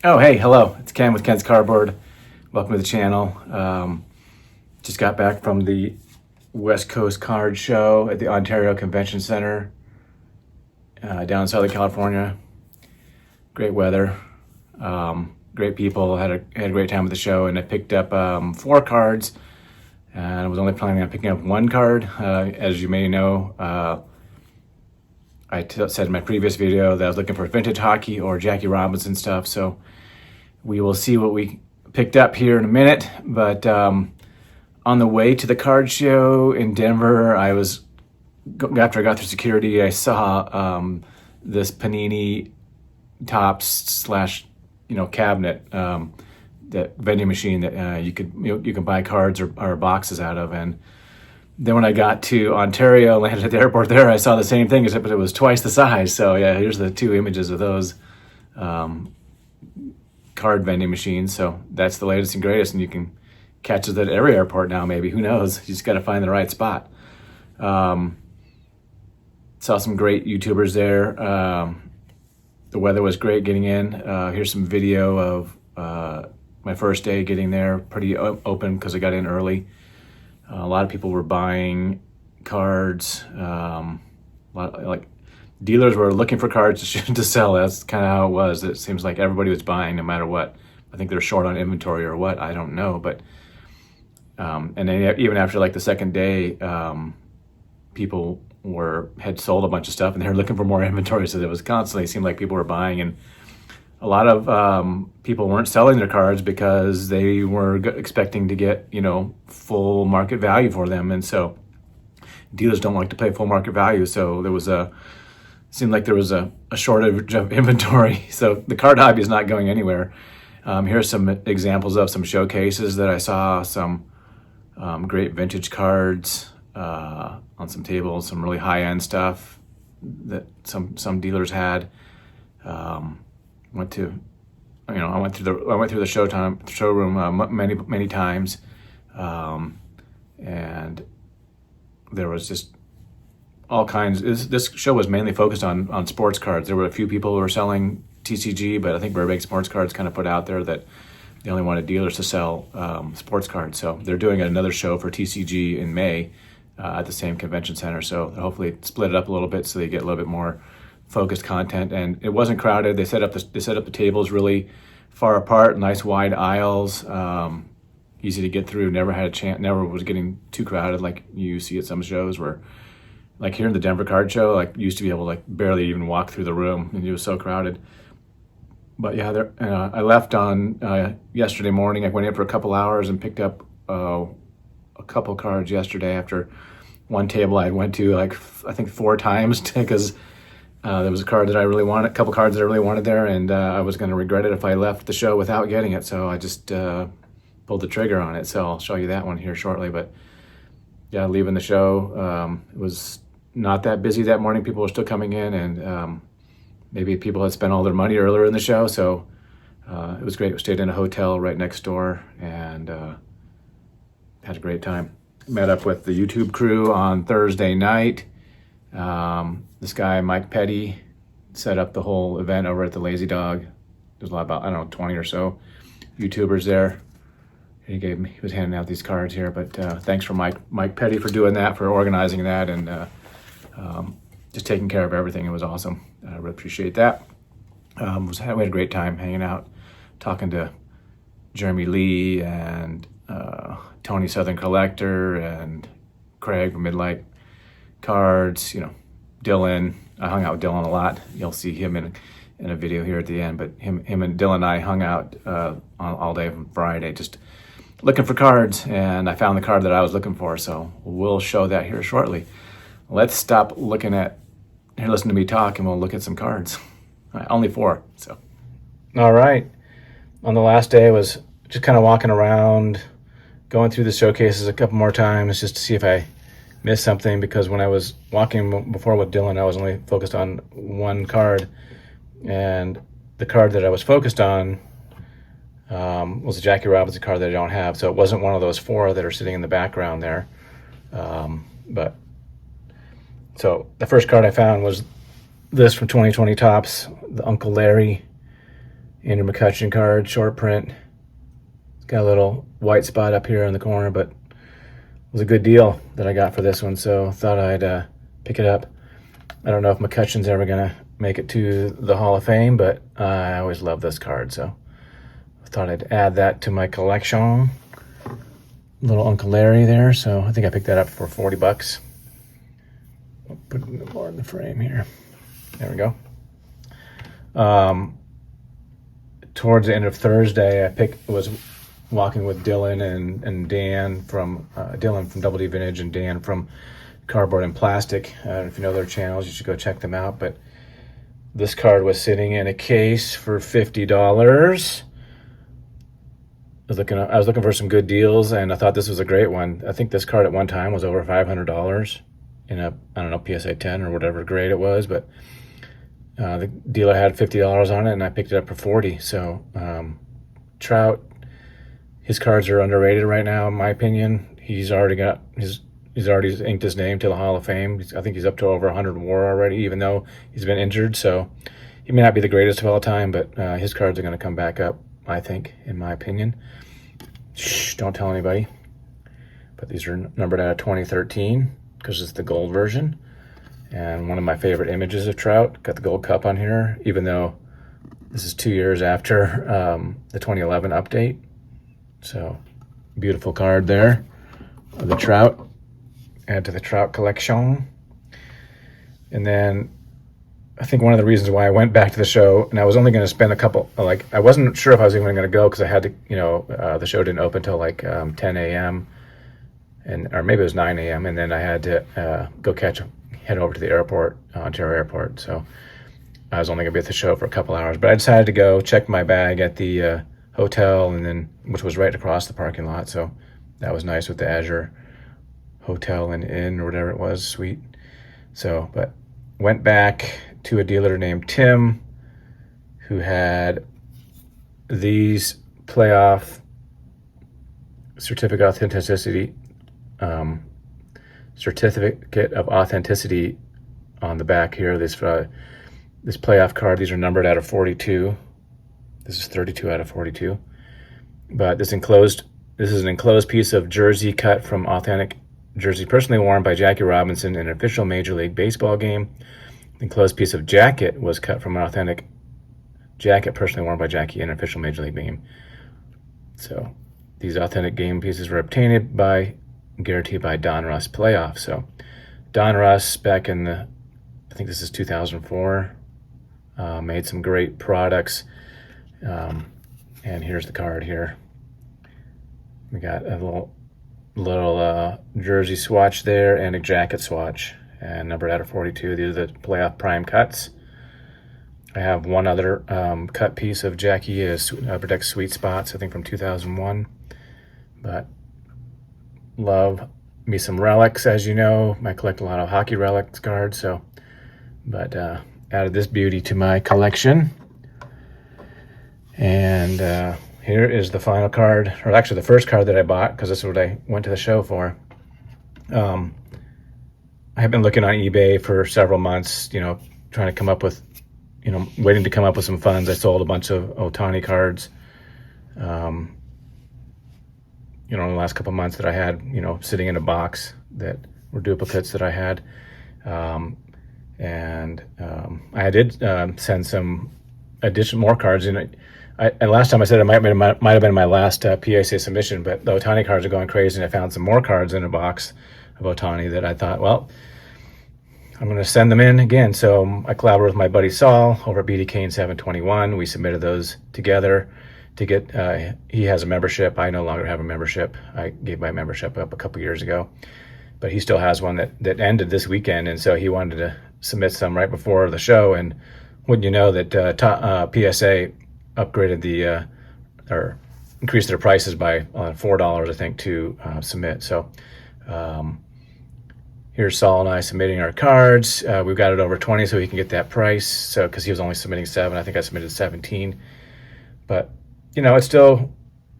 Oh, hey, hello. It's Ken with Ken's Cardboard. Welcome to the channel. Just got back from the West Coast Card Show at the Ontario Convention Center down in Southern California. Great weather, great people. Had a great time at the show, and I picked up 4 cards. And I was only planning on picking up 1 card. As you may know, said in my previous video that I was looking for vintage hockey or Jackie Robinson stuff. So we will see what we picked up here in a minute. But on the way to the card show in Denver, after I got through security, I saw this Panini Tops slash cabinet, that vending machine that you can buy cards or boxes out of. And then when I got to Ontario, landed at the airport there, I saw the same thing, except it was twice the size. So yeah, here's the 2 images of those card vending machines. So that's the latest and greatest, and you can catch it at every airport now, maybe. Who knows? You just got to find the right spot. Saw some great YouTubers there. The weather was great getting in. Here's some video of my first day getting there. Pretty open because I got in early. A lot of people were buying cards. Dealers were looking for cards to sell. That's kind of how it was. It seems like everybody was buying no matter what. I think they're short on inventory or what, I don't know. But and then even after like the second day, people had sold a bunch of stuff and they were looking for more inventory. So it seemed like people were buying, and a lot of people weren't selling their cards because they were expecting to get full market value for them, and so dealers don't like to pay full market value. So seemed like there was a shortage of inventory. So the card hobby is not going anywhere. Here's some examples of some showcases that I saw. Some great vintage cards on some tables. Some really high-end stuff that some dealers had. I went through the showroom many times, and there was just all kinds. This show was mainly focused on sports cards. There were a few people who were selling TCG, but I think Burbank Sports Cards kind of put out there that they only wanted dealers to sell sports cards. So they're doing another show for TCG in May at the same convention center. So hopefully split it up a little bit so they get a little bit more focused content. And it wasn't crowded. They set up the tables really far apart, nice wide aisles, easy to get through. Never was getting too crowded like you see at some shows where. Like here in the Denver Card Show, you used to be able to barely even walk through the room, and it was so crowded. But yeah, I left on yesterday morning. I went in for a couple hours and picked up a couple cards yesterday after one table I went to I think 4 times because there was a couple cards that I really wanted there, and I was going to regret it if I left the show without getting it. So I just pulled the trigger on it. So I'll show you that one here shortly. But yeah, leaving the show, it was not that busy that morning. People were still coming in, and maybe people had spent all their money earlier in the show. So it was great. We stayed in a hotel right next door and had a great time. Met up with the YouTube crew on Thursday night. This guy, Mike Petty, set up the whole event over at the Lazy Dog. There's about 20 or so YouTubers there. He was handing out these cards here, but thanks for Mike Petty for doing that, for organizing that, and just taking care of everything. It was awesome. I really appreciate that. We had a great time hanging out, talking to Jeremy Lee and Tony Southern Collector and Craig from Midlight Cards. Dylan. I hung out with Dylan a lot. You'll see him in a video here at the end. But him and Dylan and I hung out all day from Friday, just looking for cards, and I found the card that I was looking for, so we'll show that here shortly. Let's stop listen to me talk, and we'll look at some cards. Only 4, so. All right. On the last day, I was just kind of walking around, going through the showcases a couple more times just to see if I missed something, because when I was walking before with Dylan, I was only focused on 1 card, and the card that I was focused on was a Jackie Robinson card that I don't have. So it wasn't one of those 4 that are sitting in the background there. So the first card I found was this from 2020 Tops, the Uncle Larry Andrew McCutchen card, short print. It's got a little white spot up here in the corner, but it was a good deal that I got for this one, so thought I'd pick it up. I don't know if McCutchen's ever gonna make it to the Hall of Fame, but I always love this card, so I thought I'd add that to my collection. Little Uncle Larry there, so I think I picked that up for 40 bucks. I'll put it more in the frame here. There we go. Towards the end of Thursday, I was walking with Dylan and Dan from Dylan from Double D Vintage and Dan from Cardboard and Plastic. If you know their channels, you should go check them out. But this card was sitting in a case for $50. I was looking for some good deals, and I thought this was a great one. I think this card at one time was over $500 in a, I don't know, PSA 10 or whatever grade it was, but the dealer had $50 on it, and I picked it up for 40. So Trout, his cards are underrated right now, in my opinion. He's already inked his name to the Hall of Fame. I think he's up to over 100 WAR already, even though he's been injured. So he may not be the greatest of all time, but his cards are going to come back up, I think, in my opinion. Shh, don't tell anybody. But these are numbered out of 2013 because it's the gold version. And one of my favorite images of Trout, got the gold cup on here, even though this is 2 years after the 2011 update. So beautiful card there of the Trout. Add to the Trout collection. And then I think one of the reasons why I went back to the show, and I was only going to spend I wasn't sure if I was even going to go because I had to, the show didn't open till 10 a.m. or maybe it was 9 a.m. And then I had to head over to the airport, Ontario Airport. So I was only going to be at the show for a couple hours, but I decided to go check my bag at the hotel, which was right across the parking lot. So that was nice with the Azure Hotel and Inn or whatever it was, suite. So, but went back to a dealer named Tim who had these playoff certificate of authenticity on the back here. This playoff card, these are numbered out of 42. This is 32 out of 42. But this is an enclosed piece of jersey cut from authentic jersey personally worn by Jackie Robinson in an official Major League Baseball game. The enclosed piece of jacket was cut from an authentic jacket personally worn by Jackie in an official Major League game. So these authentic game pieces were obtained by guaranteed by Don Russ Playoff. So Don Russ, back in I think this is 2004, made some great products. And here's the card here. We got a little jersey swatch there and a jacket swatch, and numbered out of 42. These are the playoff prime cuts. I have one other cut piece of Jackie Protect Sweet Spots, I think from 2001. But love me some relics, as you know. I collect a lot of hockey relics cards, so added this beauty to my collection. And here is the final card, or actually the first card that I bought, because this is what I went to the show for. I have been looking on eBay for several months, trying to come up with, waiting to come up with some funds. I sold a bunch of Ohtani cards, in the last couple months that I had, sitting in a box that were duplicates that I had. And I did send some more cards in. And last time I said it might have been my last PSA submission, but the Ohtani cards are going crazy, and I found some more cards in a box of Ohtani that I thought, well, I'm going to send them in again. So I collaborated with my buddy Saul over at BD Kane 721. We submitted those together to get, he has a membership. I no longer have a membership. I gave my membership up a couple years ago, but he still has one that ended this weekend. And so he wanted to submit some right before the show. And wouldn't you know that PSA upgraded or increased their prices by $4, I think, to submit. So here's Saul and I submitting our cards. We've got it over 20, so he can get that price. So because he was only submitting 7, I think I submitted 17. But it's still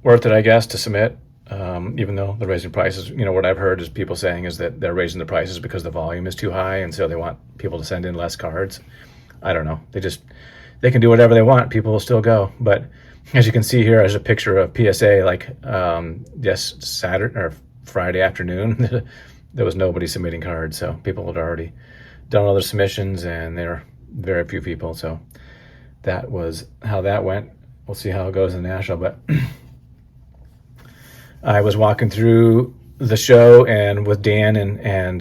worth it, I guess, to submit, even though they're raising prices. What I've heard is people saying is that they're raising the prices because the volume is too high, and so they want people to send in less cards. I don't know. they can do whatever they want. People will still go. But as you can see here, there's a picture of PSA like yes, Saturday or Friday afternoon. There was nobody submitting cards, so people had already done all their submissions, and there were very few people. So that was how that went. We'll see how it goes in the National. But I was walking through the show and with Dan and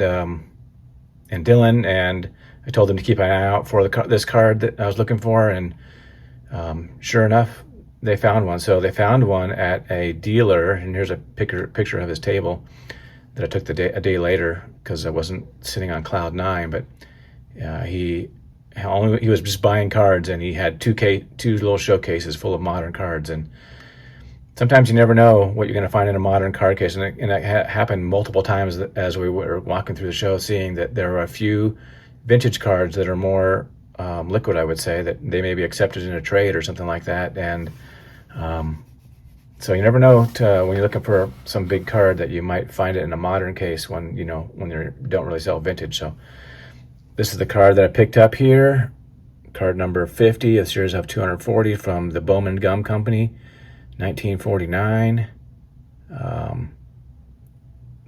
Dylan, and I told them to keep an eye out for this card that I was looking for, and sure enough, they found one. So they found one at a dealer, and here's a picture of his table that I took a day later because I wasn't sitting on cloud nine. But he was just buying cards, and he had two little showcases full of modern cards. And sometimes you never know what you're going to find in a modern card case, and it happened multiple times as we were walking through the show, seeing that there are a few vintage cards that are more liquid, I would say, that they may be accepted in a trade or something like that. And so you never know when you're looking for some big card that you might find it in a modern case when they don't really sell vintage. So this is the card that I picked up here, card number 50, a series of 240 from the Bowman Gum Company, 1949.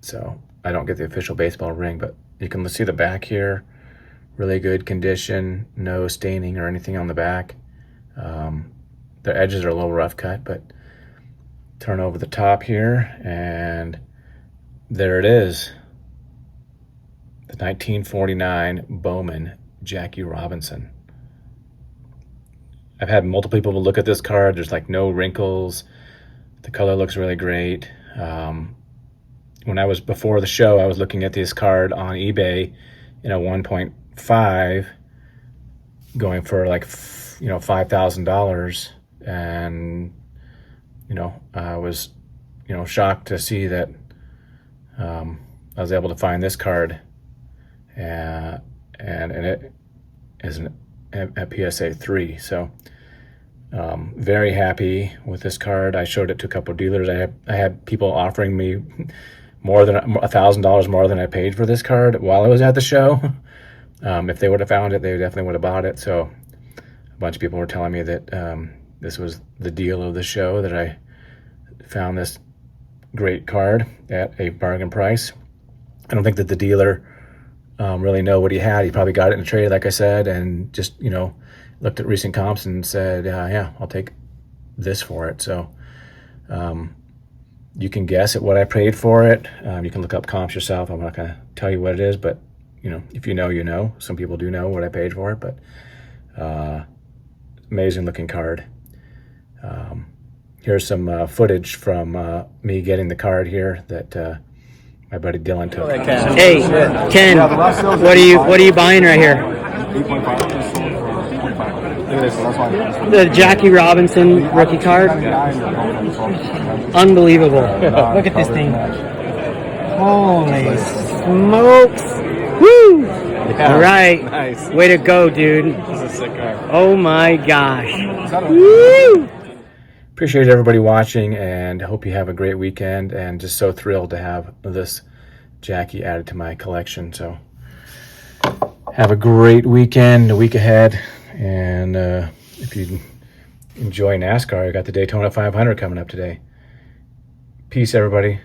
So I don't get the official baseball ring, but you can see the back here. Really good condition, no staining or anything on the back. The edges are a little rough cut, but turn over the top here, and there it is. The 1949 Bowman Jackie Robinson. I've had multiple people look at this card. There's like no wrinkles. The color looks really great. Before the show, I was looking at this card on eBay in a 1.5, going for like $5,000, and I was shocked to see that I was able to find this card, and it is a PSA 3. So very happy with this card. I showed it to a couple of dealers. I had people offering me more than $1,000 more than I paid for this card while I was at the show. If they would have found it, they definitely would have bought it. So a bunch of people were telling me that this was the deal of the show, that I found this great card at a bargain price. I don't think that the dealer really know what he had. He probably got it in a trade, like I said, and just looked at recent comps and said, yeah, I'll take this for it. So you can guess at what I paid for it. You can look up comps yourself. I'm not going to tell you what it is, but if you know. Some people do know what I paid for it, but amazing looking card. Here's some footage from me getting the card here that my buddy Dylan took. Hey, Ken, what are you buying right here? 8.5. The Jackie Robinson rookie card. Unbelievable. Look at this thing. Holy smokes. Woo! Yeah, all right. Nice. Way to go, dude. This is a sick card. Oh my gosh. Woo! Appreciate everybody watching, and hope you have a great weekend, and just so thrilled to have this Jackie added to my collection. So have a great weekend, a week ahead, and if you enjoy NASCAR, I got the Daytona 500 coming up today. Peace, everybody.